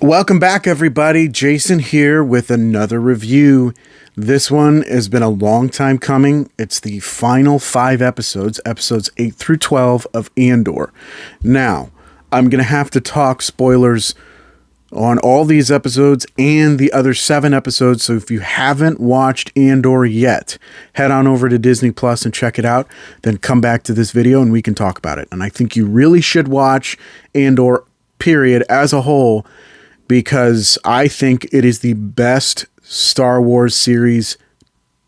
Welcome back, everybody. Jason here with another review. This one has been a long time coming. It's the final 5 episodes, episodes 8 through 12 of Andor. Now, I'm going to have to talk spoilers on all these episodes and the other 7 episodes. So if you haven't watched Andor yet, head on over to Disney Plus and check it out. Then come back to this video and we can talk about it. And I think you really should watch Andor, period, as a whole, because I think it is the best Star Wars series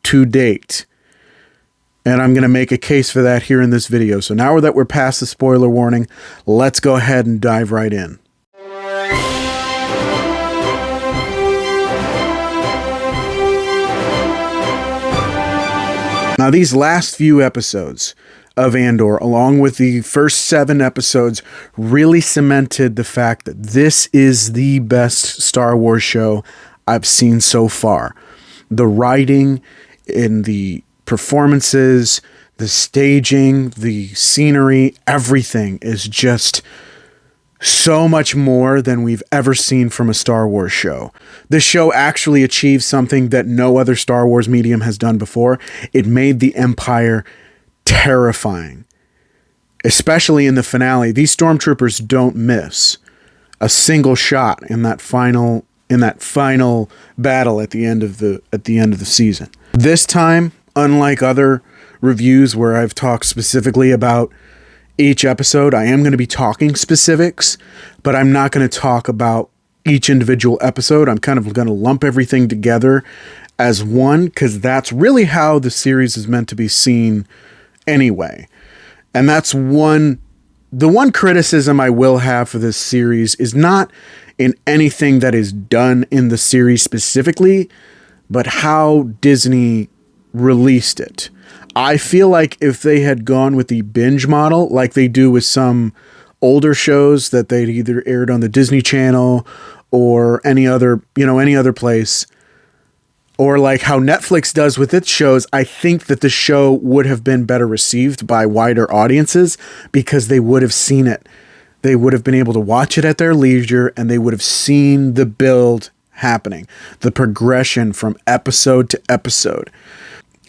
to date. And I'm going to make a case for that here in this video. So now that we're past the spoiler warning, let's go ahead and dive right in. Now, these last few episodes of Andor, along with the first 7 episodes, really cemented the fact that this is the best Star Wars show I've seen so far. The writing and the performances, the staging, the scenery, everything is just so much more than we've ever seen from a Star Wars show. This show actually achieved something that no other Star Wars medium has done before. It made the Empire terrifying, especially in the finale. These stormtroopers don't miss a single shot in that final battle at the end of the season. This time, unlike other reviews where I've talked specifically about each episode, I am going to be talking specifics, but I'm not going to talk about each individual episode. I'm kind of going to lump everything together as one, because that's really how the series is meant to be seen anyway. And that's the one criticism I will have for this series is not in anything that is done in the series specifically, but how Disney released it. I feel like if they had gone with the binge model, like they do with some older shows that they'd either aired on the Disney Channel or any other place, or like how Netflix does with its shows, I think that the show would have been better received by wider audiences because they would have seen it. They would have been able to watch it at their leisure, and they would have seen the build happening, the progression from episode to episode.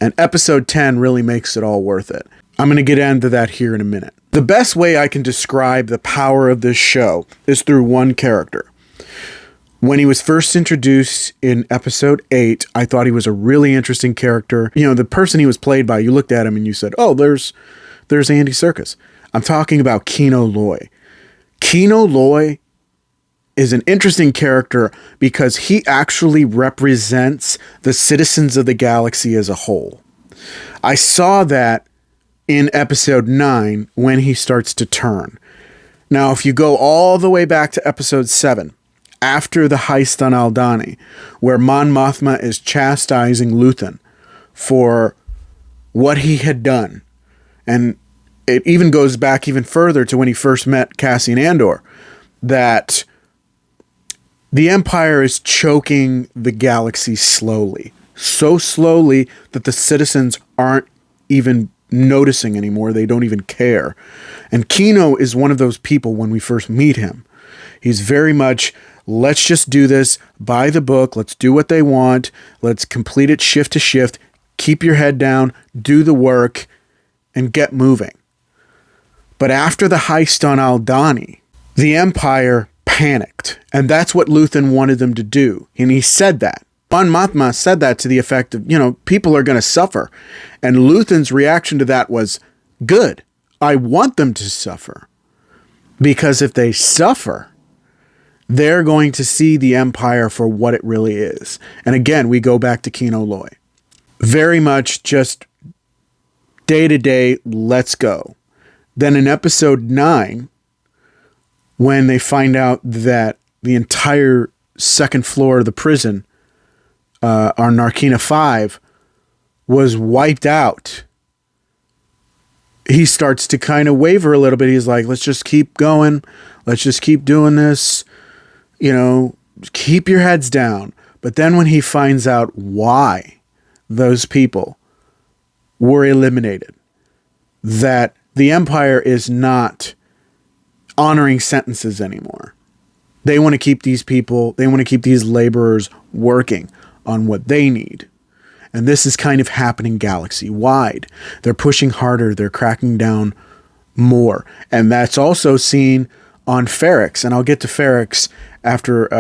And episode 10 really makes it all worth it. I'm going to get into that here in a minute. The best way I can describe the power of this show is through one character. When he was first introduced in episode 8, I thought he was a really interesting character. You know, the person he was played by, you looked at him and you said, oh, there's Andy Serkis. I'm talking about Kino Loy. Kino Loy is an interesting character because he actually represents the citizens of the galaxy as a whole. I saw that in episode 9 when he starts to turn. Now, if you go all the way back to episode 7, after the heist on Aldhani, where Mon Mothma is chastising Luthen for what he had done, and it even goes back even further to when he first met Cassian Andor, that the Empire is choking the galaxy slowly. So slowly that the citizens aren't even noticing anymore. They don't even care. And Kino is one of those people when we first meet him. He's very much, let's just do this by the book. Let's do what they want. Let's complete it shift to shift. Keep your head down, do the work, and get moving. But after the heist on Aldhani, the Empire panicked. And that's what Luthen wanted them to do. And he said that. Mon Mothma said that to the effect of, people are going to suffer. And Luthen's reaction to that was, good. I want them to suffer. Because if they suffer, they're going to see the Empire for what it really is. And again, we go back to Kino Loy. Very much just day to day, let's go. Then in episode 9, when they find out that the entire second floor of the prison, on Narkina 5, was wiped out, he starts to kind of waver a little bit. He's like, let's just keep going. Let's just keep doing this. Keep your heads down. But then when he finds out why those people were eliminated, that the Empire is not honoring sentences anymore. They want to keep these people, they want to keep these laborers working on what they need. And this is kind of happening galaxy-wide. They're pushing harder, they're cracking down more. And that's also seen on Ferrix. And I'll get to Ferrix after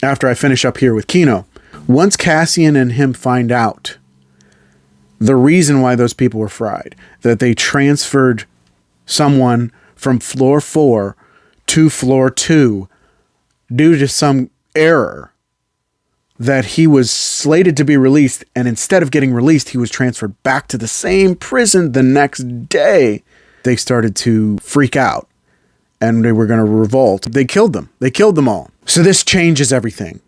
I finish up here with Kino. Once Cassian and him find out the reason why those people were fried, that they transferred someone from floor 4 to floor 2 due to some error, that he was slated to be released, and instead of getting released, he was transferred back to the same prison the next day. They started to freak out, and they were going to revolt. They killed them. They killed them all. So this changes everything.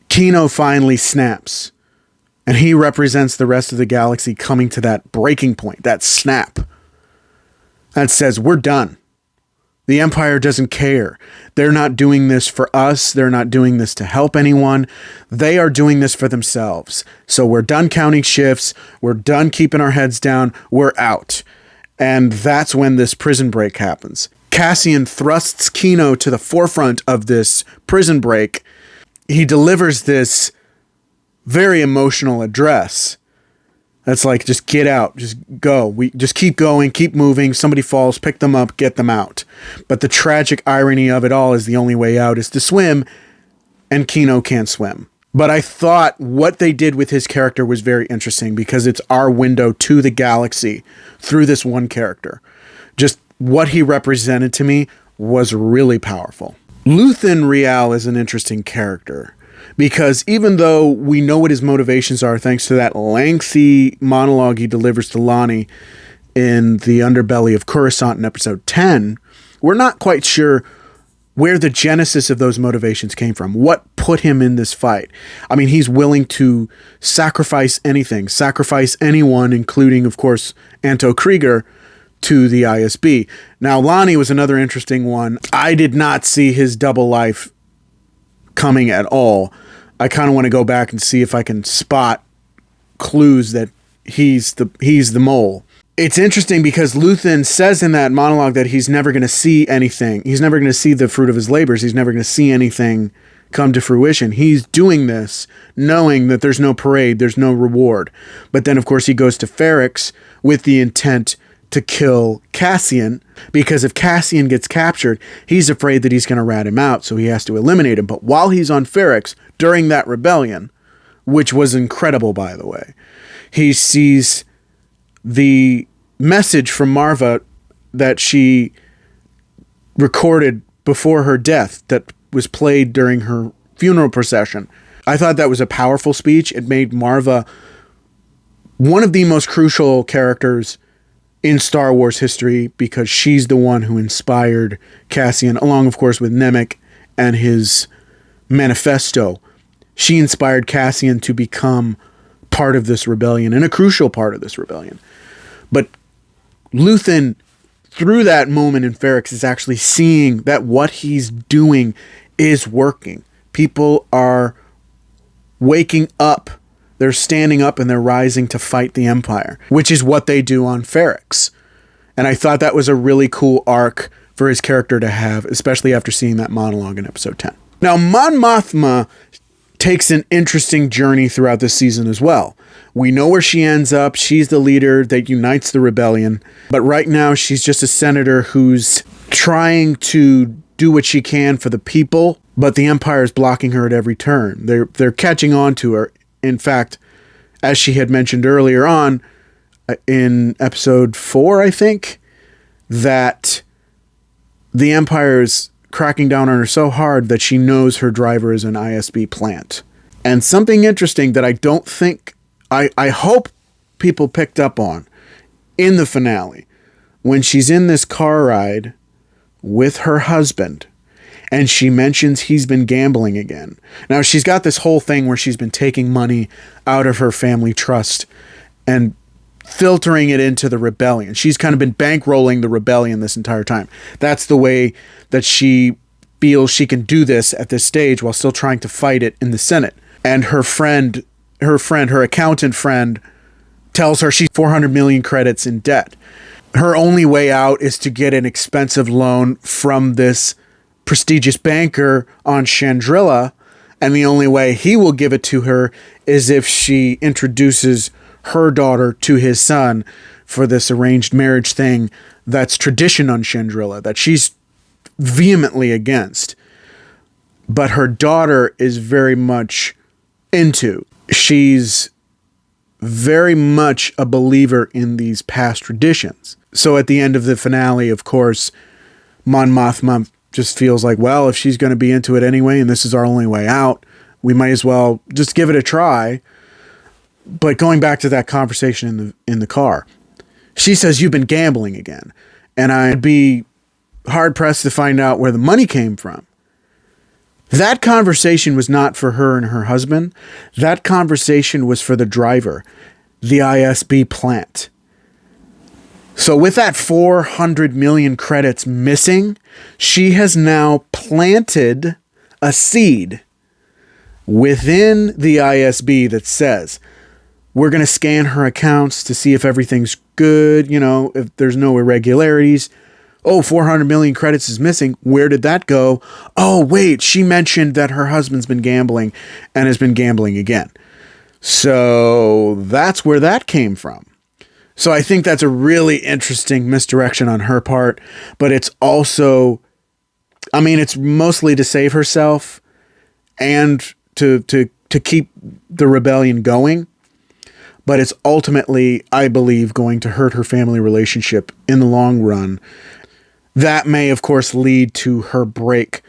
Kino finally snaps, and he represents the rest of the galaxy coming to that breaking point, that snap, that says, we're done. The Empire doesn't care. They're not doing this for us. They're not doing this to help anyone. They are doing this for themselves. So we're done counting shifts. We're done keeping our heads down. We're out. And that's when this prison break happens. Cassian thrusts Kino to the forefront of this prison break. He delivers this very emotional address. That's like, just get out, just go. We just keep going, keep moving. Somebody falls, pick them up, get them out. But the tragic irony of it all is the only way out is to swim, and Kino can't swim. But I thought what they did with his character was very interesting because it's our window to the galaxy through this one character. Just what he represented to me was really powerful. Luthen Rial is an interesting character because even though we know what his motivations are thanks to that lengthy monologue he delivers to Lonnie in the underbelly of Coruscant in episode 10, we're not quite sure where the genesis of those motivations came from. What put him in this fight? I mean, he's willing to sacrifice anything, sacrifice anyone, including, of course, Anto Krieger, to the ISB. Now, Lonnie was another interesting one. I did not see his double life coming at all. I kind of want to go back and see if I can spot clues that he's the mole. It's interesting because Luthen says in that monologue that he's never going to see anything. He's never going to see the fruit of his labors. He's never going to see anything come to fruition. He's doing this knowing that there's no parade, there's no reward. But then, of course, he goes to Ferrix with the intent to kill Cassian, because if Cassian gets captured, he's afraid that he's going to rat him out, so he has to eliminate him. But while he's on Ferrix, during that rebellion, which was incredible, by the way, he sees the message from Marva that she recorded before her death that was played during her funeral procession. I thought that was a powerful speech. It made Marva one of the most crucial characters in Star Wars history because she's the one who inspired Cassian, along, of course, with Nemec and his manifesto. She inspired Cassian to become part of this rebellion and a crucial part of this rebellion. But Luthen, through that moment in Ferrix, is actually seeing that what he's doing is working. People are waking up. They're standing up and they're rising to fight the Empire, which is what they do on Ferrix. And I thought that was a really cool arc for his character to have, especially after seeing that monologue in episode 10. Now, Mon Mothma takes an interesting journey throughout this season as well. We know where she ends up. She's the leader that unites the rebellion. But right now, she's just a senator who's trying to do what she can for the people, but the Empire is blocking her at every turn. They're catching on to her. In fact, as she had mentioned earlier on in episode 4, I think, that the Empire is cracking down on her so hard that she knows her driver is an ISB plant. And something interesting that I don't think, I hope people picked up on in the finale, when she's in this car ride with her husband, and she mentions he's been gambling again. Now, she's got this whole thing where she's been taking money out of her family trust and filtering it into the rebellion. She's kind of been bankrolling the rebellion this entire time. That's the way that she feels she can do this at this stage while still trying to fight it in the Senate. And her accountant friend, tells her she's 400 million credits in debt. Her only way out is to get an expensive loan from this prestigious banker on Chandrila, and the only way he will give it to her is if she introduces her daughter to his son for this arranged marriage thing that's tradition on Chandrila that she's vehemently against, but her daughter is very much into. She's very much a believer in these past traditions. So at the end of the finale, of course, Mon Mothma just feels like, well, if she's going to be into it anyway, and this is our only way out, we might as well just give it a try. But going back to that conversation in the car, she says, "You've been gambling again." And I'd be hard pressed to find out where the money came from. That conversation was not for her and her husband. That conversation was for the driver, the ISB plant. So with that 400 million credits missing, she has now planted a seed within the ISB that says, we're going to scan her accounts to see if everything's good, if there's no irregularities. Oh, 400 million credits is missing. Where did that go? Oh, wait, she mentioned that her husband's been gambling and has been gambling again. So that's where that came from. So I think that's a really interesting misdirection on her part, but it's also, it's mostly to save herself and to keep the rebellion going. But it's ultimately, I believe, going to hurt her family relationship in the long run. That may, of course, lead to her break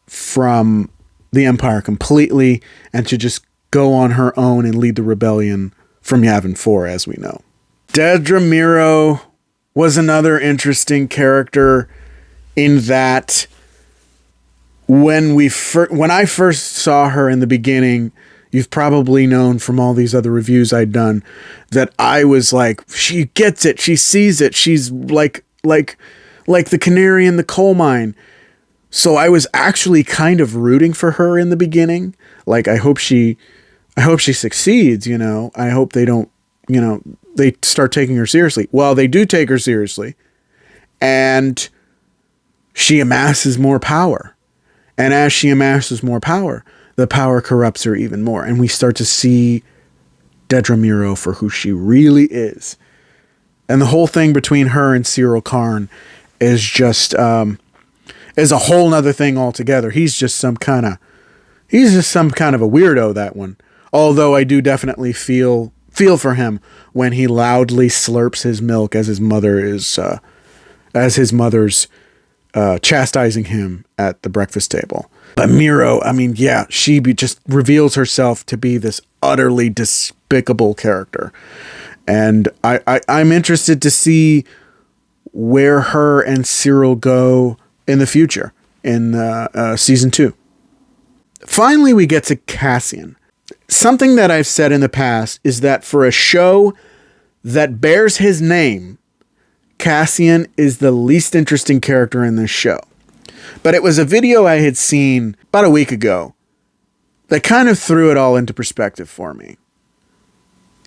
from the Empire completely and to just go on her own and lead the rebellion from Yavin 4, as we know. Dedra Meero was another interesting character in that when I first saw her in the beginning, you've probably known from all these other reviews I'd done that I was like, she gets it, she sees it, she's like the canary in the coal mine. So I was actually kind of rooting for her in the beginning. Like, I hope she succeeds, I hope they don't, they start taking her seriously. Well, they do take her seriously. And she amasses more power. And as she amasses more power, the power corrupts her even more. And we start to see Dedra Meero for who she really is. And the whole thing between her and Cyril Karn is just is a whole nother thing altogether. He's just some kind of a weirdo, that one. Although I do definitely feel for him when he loudly slurps his milk as his mother's chastising him at the breakfast table. But Meero, she just reveals herself to be this utterly despicable character. And I'm interested to see where her and Cyril go in the future in season 2. Finally, we get to Cassian. Something that I've said in the past is that for a show that bears his name, Cassian is the least interesting character in this show. But it was a video I had seen about a week ago that kind of threw it all into perspective for me.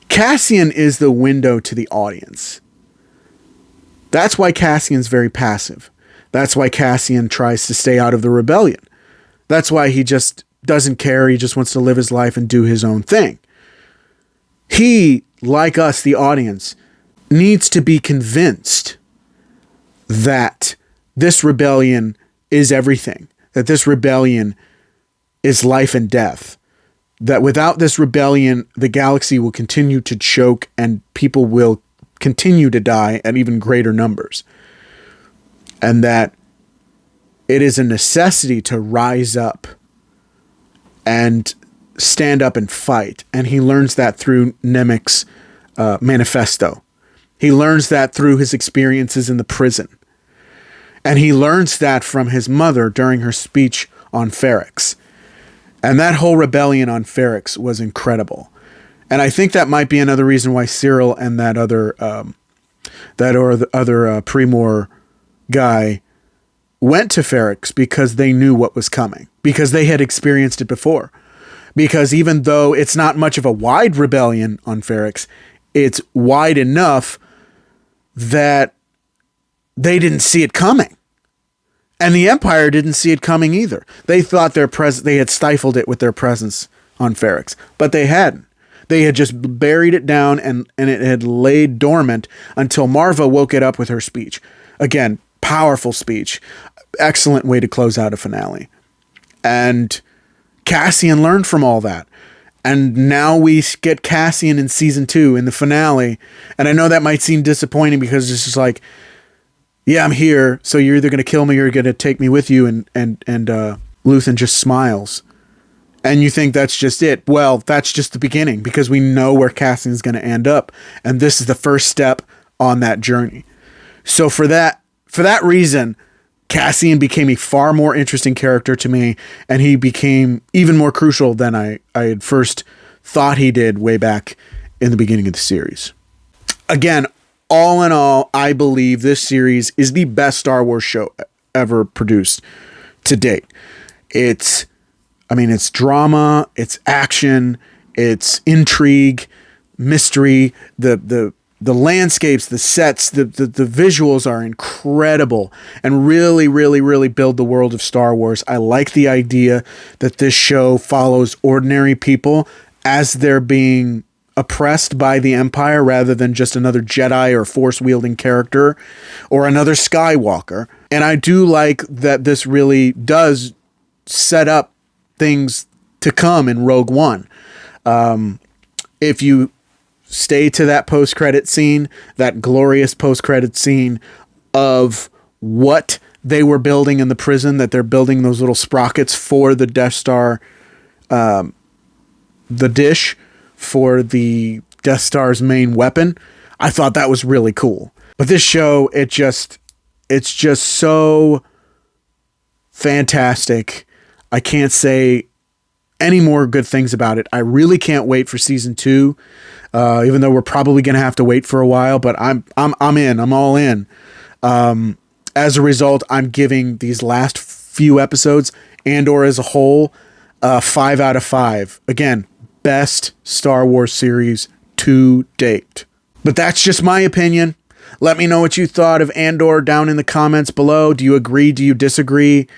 Cassian is the window to the audience. That's why Cassian's very passive. That's why Cassian tries to stay out of the rebellion. That's why he just doesn't care. He just wants to live his life and do his own thing. He, like us, the audience, needs to be convinced that this rebellion is everything, that this rebellion is life and death, that without this rebellion, the galaxy will continue to choke and people will continue to die at even greater numbers, and that it is a necessity to rise up and stand up and fight. And he learns that through Nemik's manifesto. He learns that through his experiences in the prison. And he learns that from his mother during her speech on Ferrix. And that whole rebellion on Ferrix was incredible. And I think that might be another reason why Cyril and that other Primor guy went to Ferrix, because they knew what was coming, because they had experienced it before. Because even though it's not much of a wide rebellion on Ferrix, it's wide enough that they didn't see it coming. And the Empire didn't see it coming either. They thought they had stifled it with their presence on Ferrix, but they hadn't. They had just buried it down and it had laid dormant until Marva woke it up with her speech. Again, powerful speech. Excellent way to close out a finale. And Cassian learned from all that. And now we get Cassian in season 2 in the finale. And I know that might seem disappointing because it's just like, yeah, I'm here. So you're either going to kill me or you're going to take me with you. And Luthen just smiles. And you think that's just it. Well, that's just the beginning because we know where Cassian's going to end up. And this is the first step on that journey. So for that reason, Cassian became a far more interesting character to me, and he became even more crucial than I had first thought he did way back in the beginning of the series. Again, all in all, I believe this series is the best Star Wars show ever produced to date. It's drama, it's action, it's intrigue, mystery, the landscapes, the sets, the visuals are incredible and really, really, really build the world of Star Wars. I like the idea that this show follows ordinary people as they're being oppressed by the Empire rather than just another Jedi or Force-wielding character or another Skywalker. And I do like that this really does set up things to come in Rogue One. If you stay to that post-credit scene, that glorious post-credit scene of what they were building in the prison, that they're building those little sprockets for the Death Star, the dish for the Death Star's main weapon. I thought that was really cool. But this show, it's just so fantastic. I can't say any more good things about it. I really can't wait for season 2. Even though we're probably going to have to wait for a while, but I'm in. I'm all in. As a result, I'm giving these last few episodes, Andor as a whole, 5 out of 5. Again, best Star Wars series to date. But that's just my opinion. Let me know what you thought of Andor down in the comments below. Do you agree? Do you disagree?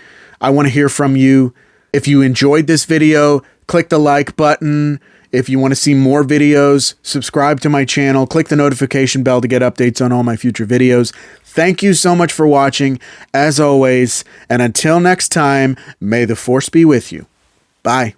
I want to hear from you. If you enjoyed this video, click the like button. If you want to see more videos, subscribe to my channel, click the notification bell to get updates on all my future videos. Thank you so much for watching, as always, and until next time, may the Force be with you. Bye.